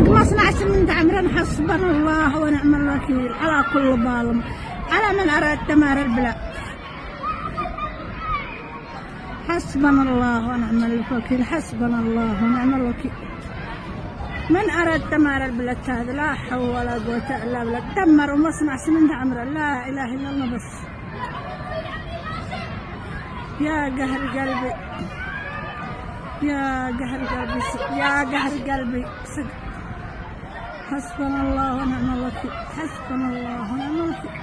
مصنع سمنت عمرا حسبنا الله ونعم الوكيل على كل ظالم، على من أراد دمار البلاد. حسبنا الله ونعم الوكيل، حسبنا الله ونعم الوكيل. من أراد دمار البلاد هذا لا حول ولا قوة إلا بالله. دمروا مصنع سمنت عمرا، لا إله إلا الله. بس يا قهر قلبي، يا قهر قلبي، يا قهر قلبي. حسبنا الله ونعم الوكيل، حسبنا الله ونعم الوكيل.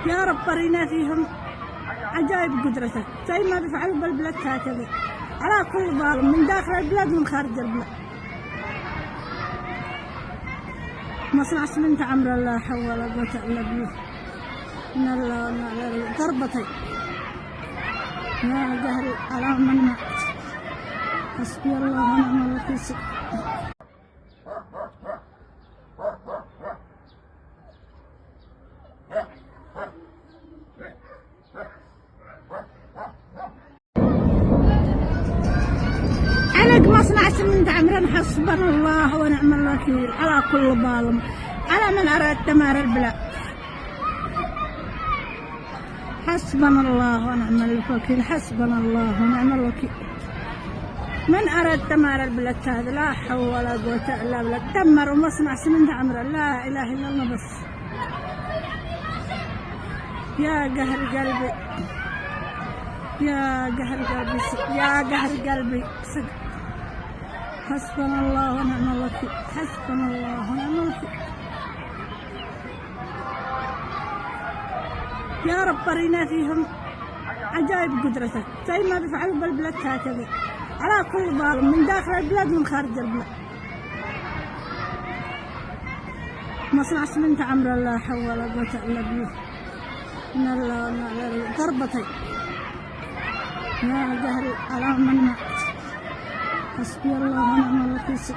يا رب أرنا فيهم عجائب قدرتك زي ما بيفعلوا بالبلاد هكذا على كل ظالم من داخل البلاد ومن خارج البلاد. مصنع سمنت عمرا لا حول ولا قوة إلا بالله. إن الله وإنا إليه ضربتي يا قهري على من مات. حسبي الله ونعم الوكيل. علق مصنع سمنت عمرا حسبنا الله ونعم الوكيل على كل ظالم، على من أراد دمار البلاد. حسبنا الله ونعم الوكيل، حسبنا الله ونعم الوكيل. من أراد دمار البلاد هذا لا حول ولا قوة إلا بالله. دمروا مصنع سمنت عمرا، لا إله إلا الله. بس يا قهر قلبي، يا قهر قلبي، يا قهر قلبي. حسبنا الله ونعم الوكيل، حسبنا الله ونعم الوكيل. يا رب أرنا فيهم عجائب قدرتك زي ما بيفعلوا بالبلاد هكذا على كل ظالم من داخل البلاد ومن خارج البلاد. مصنع سمنت عمرا لا حول ولا قوة إلا بالله. إن الله وإنا إليه ضربتي يا قهري على من مات. حسبي الله ونعم الوكيل.